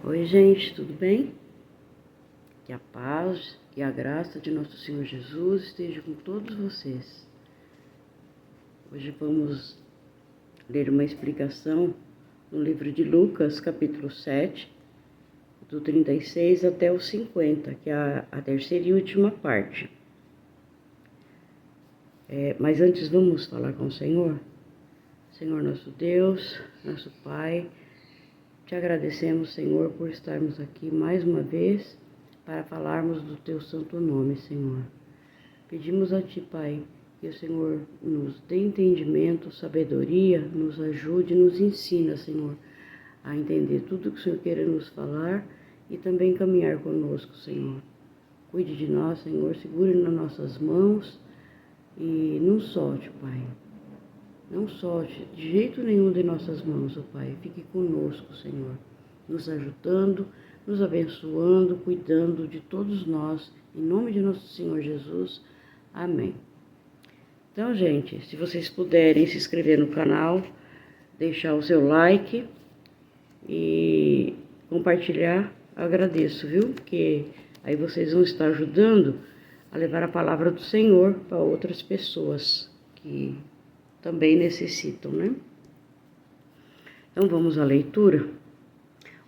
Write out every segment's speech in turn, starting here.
Oi, gente, tudo bem? Que a paz e a graça de nosso Senhor Jesus esteja com todos vocês. Hoje vamos ler uma explicação no livro de Lucas, capítulo 7, do 36 até o 50, que é a terceira e última parte. Mas antes vamos falar com o Senhor. Senhor nosso Deus, nosso Pai, te agradecemos, Senhor, por estarmos aqui mais uma vez para falarmos do Teu santo nome, Senhor. Pedimos a Ti, Pai, que o Senhor nos dê entendimento, sabedoria, nos ajude, nos ensina, Senhor, a entender tudo que o Senhor queira nos falar e também caminhar conosco, Senhor. Cuide de nós, Senhor, segure nas nossas mãos e não solte, Pai. Não solte de jeito nenhum de nossas mãos, ó Pai. Fique conosco, Senhor, nos ajudando, nos abençoando, cuidando de todos nós. Em nome de nosso Senhor Jesus. Amém. Então, gente, se vocês puderem se inscrever no canal, deixar o seu like e compartilhar, eu agradeço, viu? Porque aí vocês vão estar ajudando a levar a palavra do Senhor para outras pessoas que também necessitam, né? Então vamos à leitura.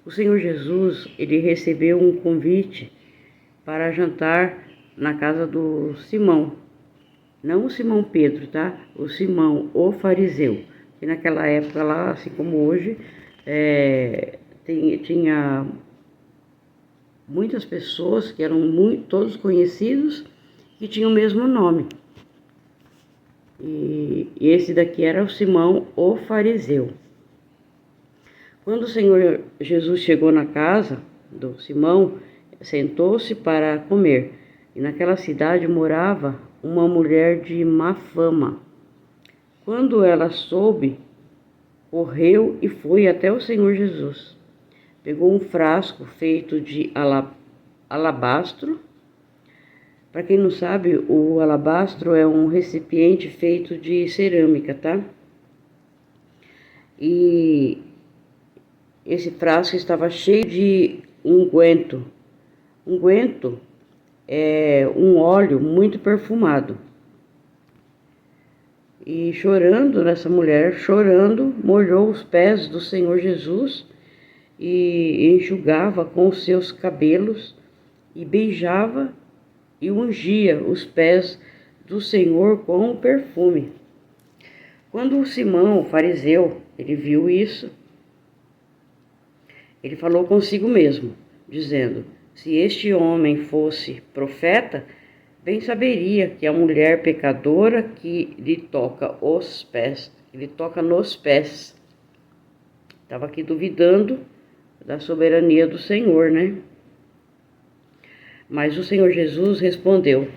O Senhor Jesus, ele recebeu um convite para jantar na casa do Simão. Não o Simão Pedro, tá? O Simão, o fariseu. Que naquela época lá, assim como hoje, tinha muitas pessoas que eram todos conhecidos que tinham o mesmo nome. E esse daqui era o Simão, o fariseu. Quando o Senhor Jesus chegou na casa do Simão, sentou-se para comer. E naquela cidade morava uma mulher de má fama. Quando ela soube, correu e foi até o Senhor Jesus. Pegou um frasco feito de alabastro. Para quem não sabe, o alabastro é um recipiente feito de cerâmica, tá? E esse frasco estava cheio de unguento. Unguento é um óleo muito perfumado. E chorando, essa mulher, chorando, molhou os pés do Senhor Jesus e enxugava com os seus cabelos e beijava e ungia os pés do Senhor com o perfume. Quando o Simão, o fariseu, ele viu isso, ele falou consigo mesmo, dizendo: se este homem fosse profeta, bem saberia que a mulher pecadora que lhe toca os pés, nos pés. Estava aqui duvidando da soberania do Senhor, né? Mas o Senhor Jesus respondeu,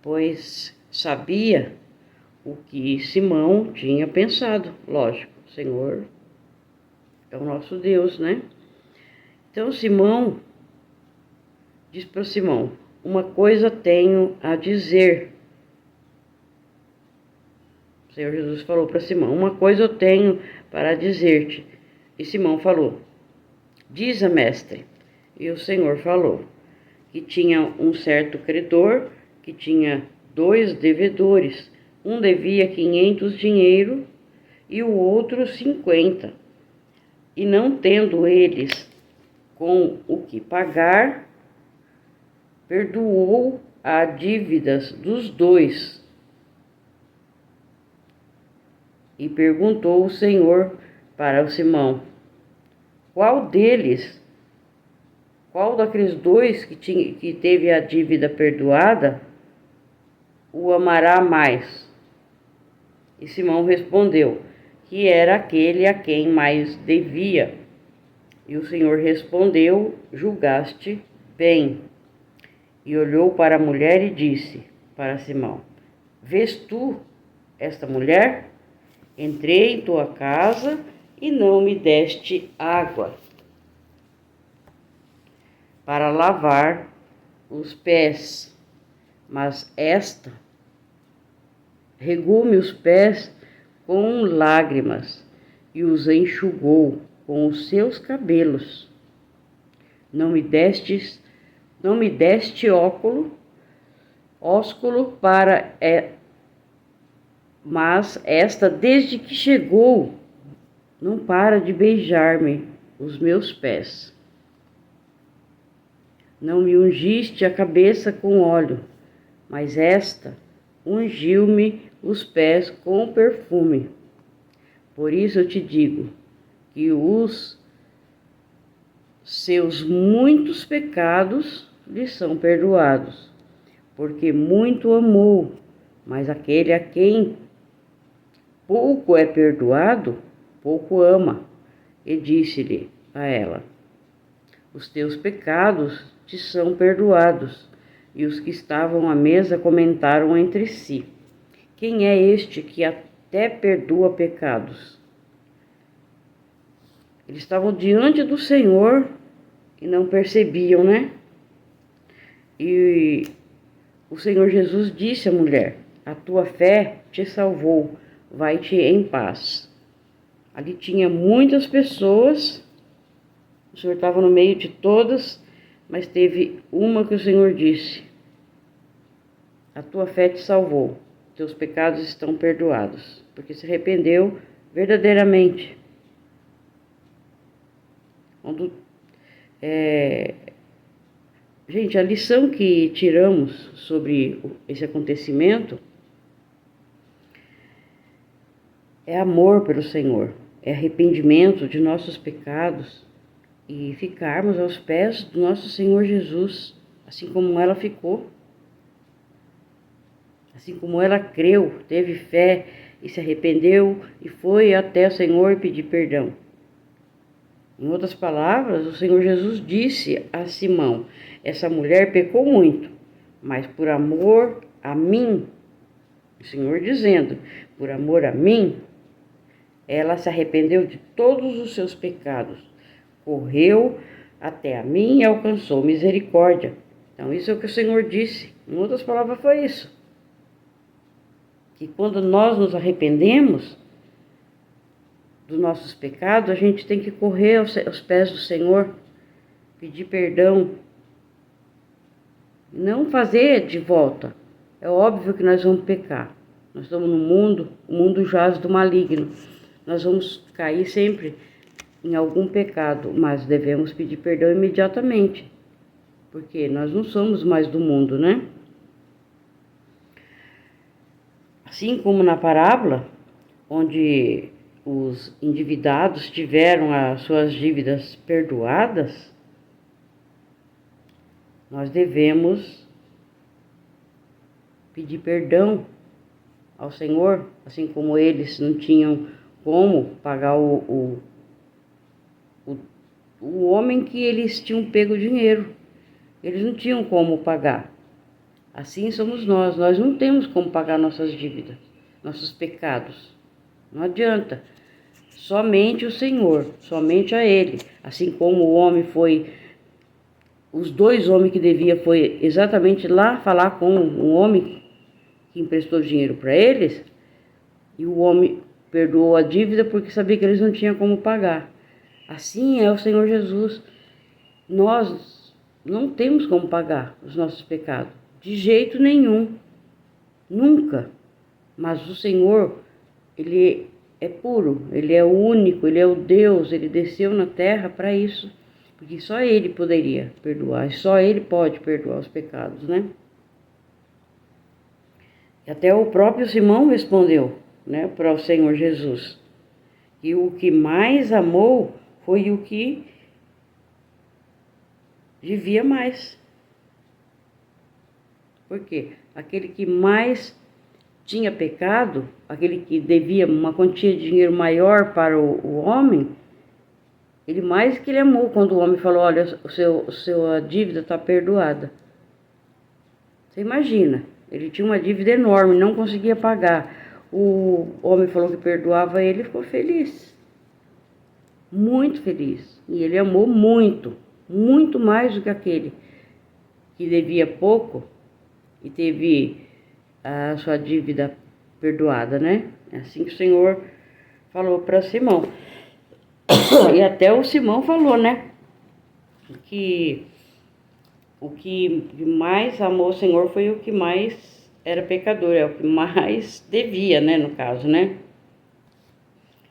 pois sabia o que Simão tinha pensado. Lógico, o Senhor é o nosso Deus, né? Então Simão diz para Simão: uma coisa tenho a dizer. O Senhor Jesus falou para Simão: uma coisa eu tenho para dizer-te. E Simão falou: diz a mestre. E o Senhor falou que tinha um certo credor que tinha 2 devedores. Um devia 500 dinheiro e o outro 50. E não tendo eles com o que pagar, perdoou as dívidas dos 2. E perguntou o Senhor para o Simão: qual daqueles 2 que teve a dívida perdoada, o amará mais? E Simão respondeu que era aquele a quem mais devia. E o Senhor respondeu: julgaste bem. E olhou para a mulher e disse para Simão: vês tu esta mulher? Entrei em tua casa e não me deste água para lavar os pés, mas esta regou-me os pés com lágrimas e os enxugou com os seus cabelos. Não me deste ósculo para mas esta, desde que chegou, não para de beijar-me os meus pés. Não me ungiste a cabeça com óleo, mas esta ungiu-me os pés com perfume. Por isso eu te digo que os seus muitos pecados lhe são perdoados, porque muito amou. Mas aquele a quem pouco é perdoado, pouco ama. E disse-lhe a ela: os teus pecados te são perdoados. E os que estavam à mesa comentaram entre si: quem é este que até perdoa pecados? Eles estavam diante do Senhor e não percebiam, né? E o Senhor Jesus disse à mulher: a tua fé te salvou, vai-te em paz. Ali tinha muitas pessoas, o Senhor estava no meio de todas, mas teve uma que o Senhor disse: a tua fé te salvou, teus pecados estão perdoados, porque se arrependeu verdadeiramente. Gente, a lição que tiramos sobre esse acontecimento é amor pelo Senhor, é arrependimento de nossos pecados e ficarmos aos pés do nosso Senhor Jesus, assim como ela ficou, assim como ela creu, teve fé e se arrependeu e foi até o Senhor pedir perdão. Em outras palavras, o Senhor Jesus disse a Simão: essa mulher pecou muito, mas por amor a mim, o Senhor dizendo, por amor a mim, ela se arrependeu de todos os seus pecados, correu até a mim e alcançou misericórdia. Então isso é o que o Senhor disse. Em outras palavras, foi isso. Que quando nós nos arrependemos dos nossos pecados, a gente tem que correr aos pés do Senhor, pedir perdão, não fazer de volta. É óbvio que nós vamos pecar. Nós estamos no mundo, o mundo jaz do maligno. Nós vamos cair sempre em algum pecado, mas devemos pedir perdão imediatamente, porque nós não somos mais do mundo, né? Assim como na parábola, onde os endividados tiveram as suas dívidas perdoadas, nós devemos pedir perdão ao Senhor, assim como eles não tinham como pagar o homem que eles tinham pego o dinheiro. Eles não tinham como pagar. Assim somos nós não temos como pagar nossas dívidas, nossos pecados. Não adianta. Somente o Senhor, somente a Ele. Assim como o homem foi, os dois homens que devia foi exatamente lá falar com um homem que emprestou dinheiro para eles, e o homem perdoou a dívida porque sabia que eles não tinham como pagar. Assim é o Senhor Jesus. Nós não temos como pagar os nossos pecados, de jeito nenhum, nunca. Mas o Senhor, Ele é puro, Ele é o único, Ele é o Deus, Ele desceu na terra para isso, porque só Ele poderia perdoar, só Ele pode perdoar os pecados, né? E até o próprio Simão respondeu, né, para o Senhor Jesus, que o que mais amou foi o que devia mais. Por quê? Aquele que mais tinha pecado, aquele que devia uma quantia de dinheiro maior para o homem, ele mais que ele amou quando o homem falou: olha, a dívida está perdoada. Você imagina, ele tinha uma dívida enorme, não conseguia pagar. O homem falou que perdoava ele e ficou feliz, muito feliz. E ele amou muito, muito mais do que aquele que devia pouco e teve a sua dívida perdoada, né? É assim que o Senhor falou para Simão. E até o Simão falou, né? Que o que mais amou o Senhor foi o que mais era pecador, é o que mais devia, né? No caso, né?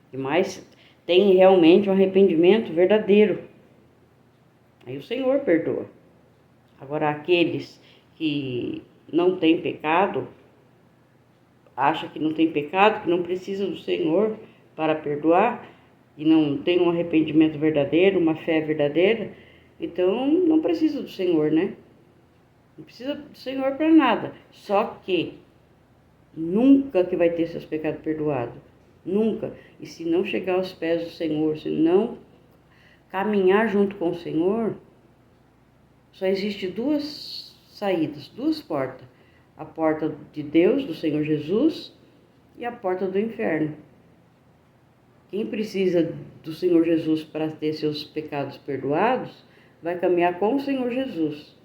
Que mais tem realmente um arrependimento verdadeiro. Aí o Senhor perdoa. Agora, aqueles que não têm pecado, acham que não tem pecado, que não precisa do Senhor para perdoar, e não tem um arrependimento verdadeiro, uma fé verdadeira, então não precisa do Senhor, né? Não precisa do Senhor para nada. Só que nunca que vai ter seus pecados perdoados. Nunca. E se não chegar aos pés do Senhor, se não caminhar junto com o Senhor, só existe duas saídas, duas portas. A porta de Deus, do Senhor Jesus, e a porta do inferno. Quem precisa do Senhor Jesus para ter seus pecados perdoados, vai caminhar com o Senhor Jesus.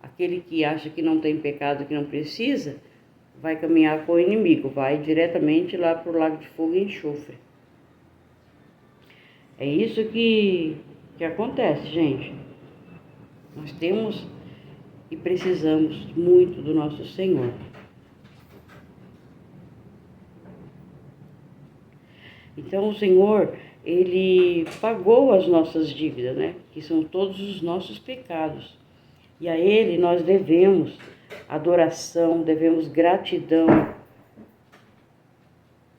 Aquele que acha que não tem pecado, que não precisa, vai caminhar com o inimigo, vai diretamente lá para o lago de fogo e enxofre. É isso que acontece, gente. Nós temos e precisamos muito do nosso Senhor. Então o Senhor, Ele pagou as nossas dívidas, né? Que são todos os nossos pecados. E a Ele nós devemos adoração, devemos gratidão.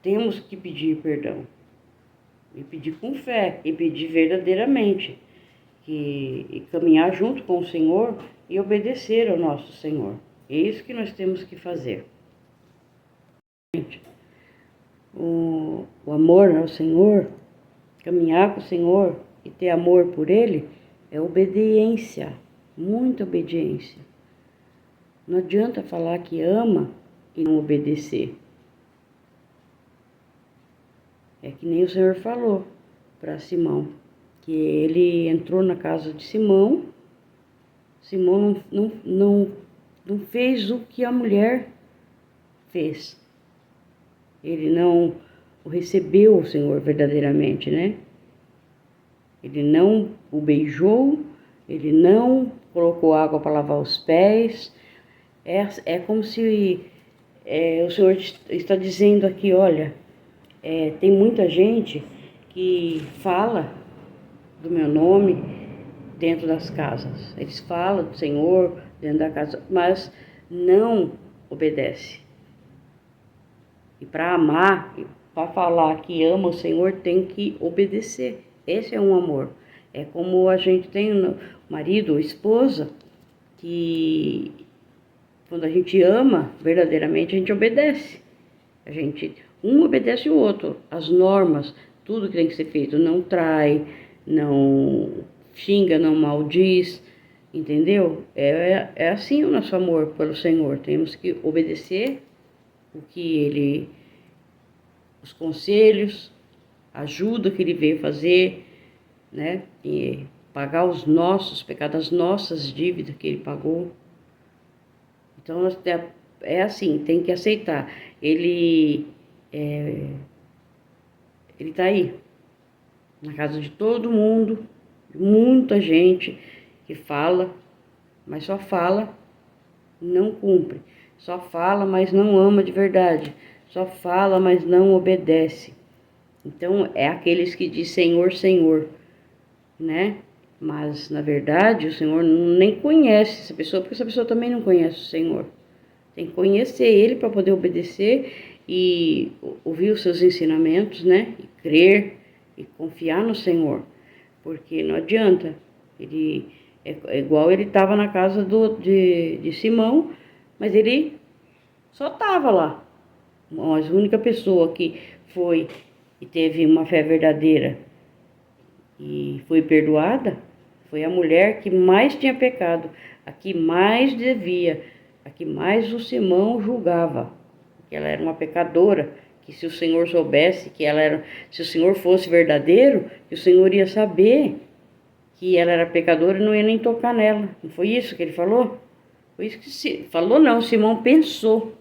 Temos que pedir perdão. E pedir com fé, e pedir verdadeiramente. E caminhar junto com o Senhor e obedecer ao nosso Senhor. É isso que nós temos que fazer. O amor ao Senhor, caminhar com o Senhor e ter amor por Ele é obediência, muita obediência. Não adianta falar que ama e não obedecer. É que nem o Senhor falou para Simão, que ele entrou na casa de Simão, Simão não fez o que a mulher fez. Ele não o recebeu, o Senhor, verdadeiramente, né? Ele não o beijou, ele não colocou água para lavar os pés. É como se o Senhor está dizendo aqui, olha, tem muita gente que fala do meu nome dentro das casas. Eles falam do Senhor dentro da casa, mas não obedece. E para amar, para falar que ama o Senhor, tem que obedecer. Esse é um amor. É como a gente tem um marido ou esposa, que quando a gente ama verdadeiramente, a gente obedece. Um obedece o outro, as normas, tudo que tem que ser feito. Não trai, não xinga, não maldiz, entendeu? É assim o nosso amor pelo Senhor. Temos que obedecer o que os conselhos, a ajuda que Ele veio fazer, né? E pagar os nossos pecados, as nossas dívidas que Ele pagou. Então, é assim, tem que aceitar. Ele está aí, na casa de todo mundo, muita gente que fala, mas só fala, não cumpre. Só fala, mas não ama de verdade. Só fala, mas não obedece. Então, é aqueles que dizem Senhor, Senhor, né? Mas, na verdade, o Senhor nem conhece essa pessoa, porque essa pessoa também não conhece o Senhor. Tem que conhecer Ele para poder obedecer e ouvir os seus ensinamentos, né? E crer e confiar no Senhor. Porque não adianta. Ele é igual ele estava na casa de Simão, mas ele só estava lá. Mas a única pessoa que foi e teve uma fé verdadeira e foi perdoada foi a mulher que mais tinha pecado, a que mais devia, a que mais o Simão julgava, que ela era uma pecadora, que se o Senhor soubesse que ela era, se o Senhor fosse verdadeiro, que o Senhor ia saber que ela era pecadora e não ia nem tocar nela. Não foi isso que ele falou? Foi isso que falou, não, Simão pensou.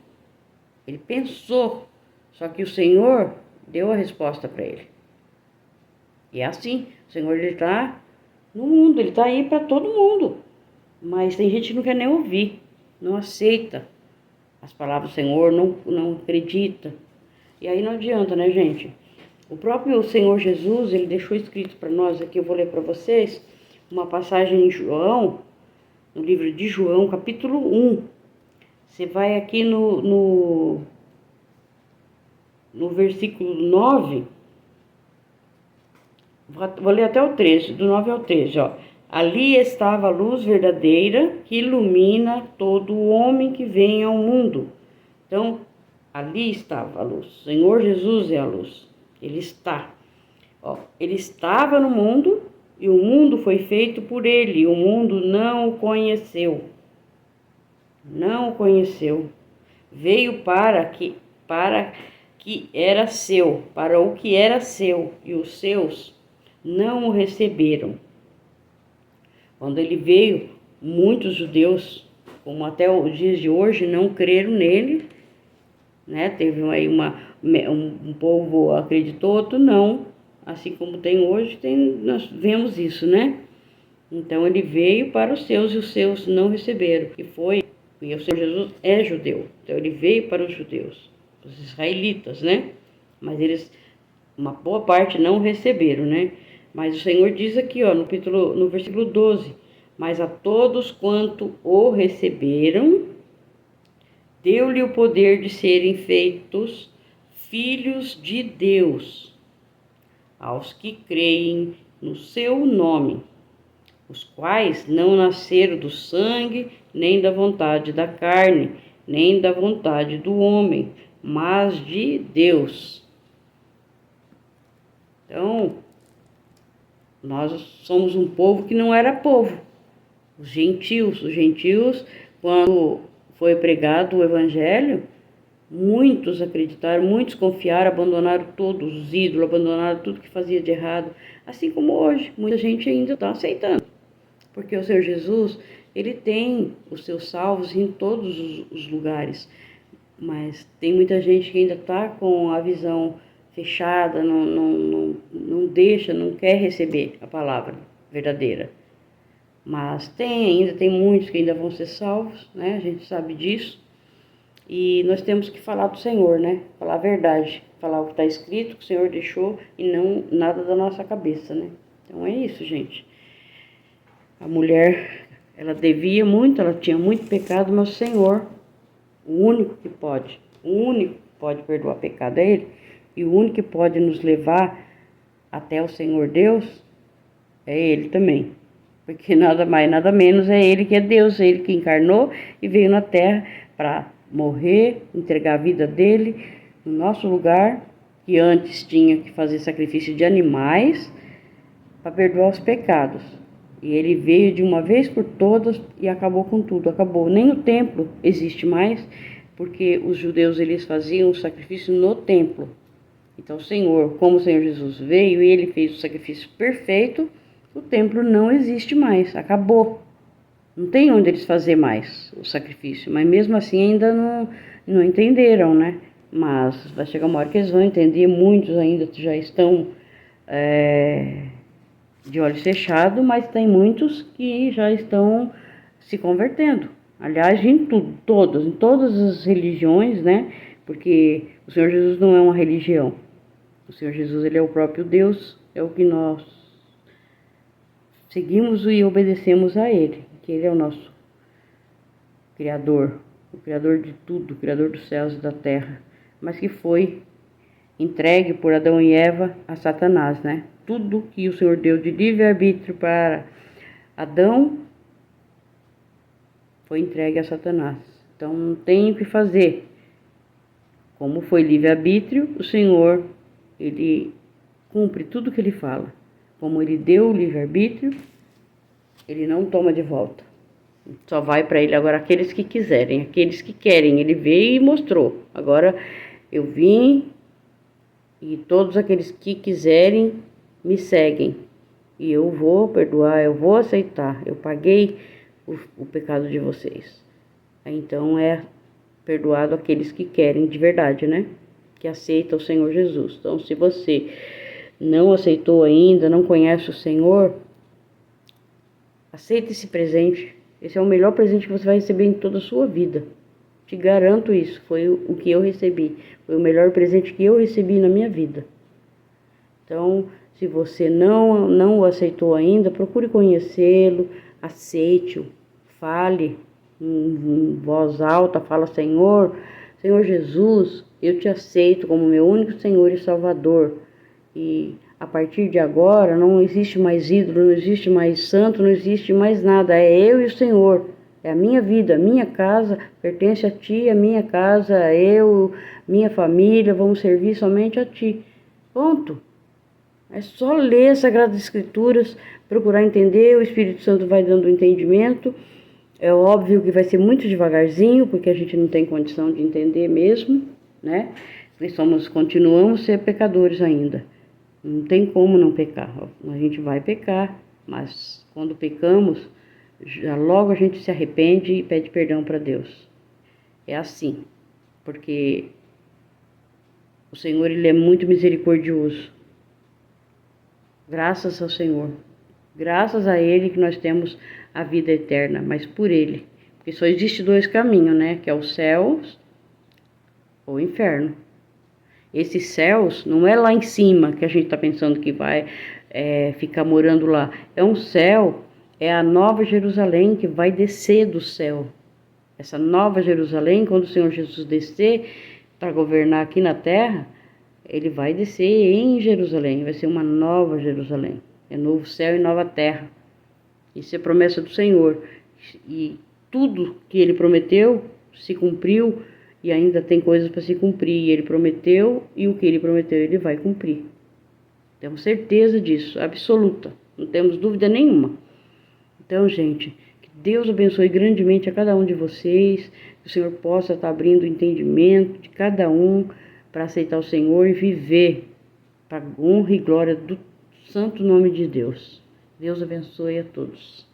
Ele pensou, só que o Senhor deu a resposta para ele. E é assim, o Senhor ele está no mundo, ele está aí para todo mundo. Mas tem gente que não quer nem ouvir, não aceita as palavras do Senhor, não acredita. E aí não adianta, né, gente? O próprio Senhor Jesus, ele deixou escrito para nós, aqui eu vou ler para vocês, uma passagem em João, no livro de João, capítulo 1. Você vai aqui no versículo 9, vou ler até o 13, do 9 ao 13, ó. Ali estava a luz verdadeira que ilumina todo homem que vem ao mundo. Então, ali estava a luz. O Senhor Jesus é a luz. Ele está. Ó, ele estava no mundo e o mundo foi feito por ele. O mundo não o conheceu. Não o conheceu. Veio para que era seu, para o que era seu, e os seus não o receberam. Quando ele veio, muitos judeus, como até os dias de hoje, não creram nele, né? Teve aí um povo acreditou, outro não, assim como tem hoje, nós vemos isso, né? Então ele veio para os seus e os seus não receberam, e o Senhor Jesus é judeu, então ele veio para os judeus, os israelitas, né? Mas eles, uma boa parte não receberam, né? Mas o Senhor diz aqui, ó, no versículo 12, mas a todos quanto o receberam, deu-lhe o poder de serem feitos filhos de Deus, aos que creem no seu nome, os quais não nasceram do sangue, nem da vontade da carne, nem da vontade do homem, mas de Deus. Então, nós somos um povo que não era povo. Os gentios, quando foi pregado o evangelho, muitos acreditaram, muitos confiaram, abandonaram todos os ídolos, abandonaram tudo que fazia de errado. Assim como hoje, muita gente ainda está aceitando. Porque o Senhor Jesus, ele tem os seus salvos em todos os lugares. Mas tem muita gente que ainda está com a visão fechada, não deixa, não quer receber a palavra verdadeira. Mas ainda tem muitos que ainda vão ser salvos, né? A gente sabe disso. E nós temos que falar do Senhor, né? Falar a verdade, falar o que está escrito, que o Senhor deixou, e não nada da nossa cabeça, né? Então é isso, gente. A mulher, ela devia muito, ela tinha muito pecado, mas o Senhor, o único que pode perdoar pecado é Ele. E o único que pode nos levar até o Senhor Deus é Ele também. Porque nada mais, nada menos é Ele que é Deus, é Ele que encarnou e veio na terra para morrer, entregar a vida dele no nosso lugar, que antes tinha que fazer sacrifício de animais para perdoar os pecados. E ele veio de uma vez por todas e acabou com tudo, acabou. Nem o templo existe mais, porque os judeus eles faziam o sacrifício no templo. Então o Senhor, como o Senhor Jesus veio e ele fez o sacrifício perfeito, o templo não existe mais, acabou. Não tem onde eles fazer mais o sacrifício, mas mesmo assim ainda não entenderam, né? Mas vai chegar uma hora que eles vão entender, muitos ainda já estão de olhos fechados, mas tem muitos que já estão se convertendo. Aliás, em todas as religiões, né? Porque o Senhor Jesus não é uma religião. O Senhor Jesus, ele é o próprio Deus, é o que nós seguimos e obedecemos a Ele, que Ele é o nosso Criador, o Criador de tudo, o Criador dos céus e da terra, mas que foi entregue por Adão e Eva a Satanás, né? Tudo que o Senhor deu de livre-arbítrio para Adão foi entregue a Satanás. Então não tem o que fazer. Como foi livre-arbítrio, o Senhor, Ele cumpre tudo que Ele fala. Como Ele deu o livre-arbítrio, Ele não toma de volta. Só vai para Ele agora aqueles que quiserem, aqueles que querem. Ele veio e mostrou. Agora eu vim e todos aqueles que quiserem me seguem. E eu vou perdoar, eu vou aceitar. Eu paguei o pecado de vocês. Então é perdoado aqueles que querem de verdade, né? Que aceitam o Senhor Jesus. Então se você não aceitou ainda, não conhece o Senhor, aceita esse presente. Esse é o melhor presente que você vai receber em toda a sua vida. Te garanto isso, foi o que eu recebi. Foi o melhor presente que eu recebi na minha vida. Então, se você não o aceitou ainda, procure conhecê-lo, aceite-o, fale em voz alta, fala: Senhor Jesus, eu te aceito como meu único Senhor e Salvador. E a partir de agora não existe mais ídolo, não existe mais santo, não existe mais nada. É eu e o Senhor. É a minha vida, a minha casa pertence a Ti, a minha casa, eu, minha família, vamos servir somente a Ti. Ponto. É só ler as Sagradas Escrituras, procurar entender, o Espírito Santo vai dando entendimento. É óbvio que vai ser muito devagarzinho, porque a gente não tem condição de entender mesmo, né? Continuamos a ser pecadores ainda. Não tem como não pecar. A gente vai pecar, mas quando pecamos, já logo a gente se arrepende e pede perdão para Deus. É assim, porque o Senhor, Ele é muito misericordioso. Graças ao Senhor. Graças a Ele que nós temos a vida eterna, mas por Ele. Porque só existe dois caminhos, né? Que é o céu ou o inferno. Esses céus não é lá em cima que a gente está pensando que vai ficar morando lá. É um céu, é a nova Jerusalém que vai descer do céu. Essa nova Jerusalém, quando o Senhor Jesus descer para governar aqui na terra, Ele vai descer em Jerusalém. Vai ser uma nova Jerusalém. É novo céu e nova terra. Isso é promessa do Senhor. E tudo que Ele prometeu se cumpriu. E ainda tem coisas para se cumprir. Ele prometeu e o que Ele prometeu Ele vai cumprir. Temos certeza disso, absoluta. Não temos dúvida nenhuma. Então, gente, que Deus abençoe grandemente a cada um de vocês. Que o Senhor possa estar abrindo o entendimento de cada um para aceitar o Senhor e viver para a honra e glória do santo nome de Deus. Deus abençoe a todos.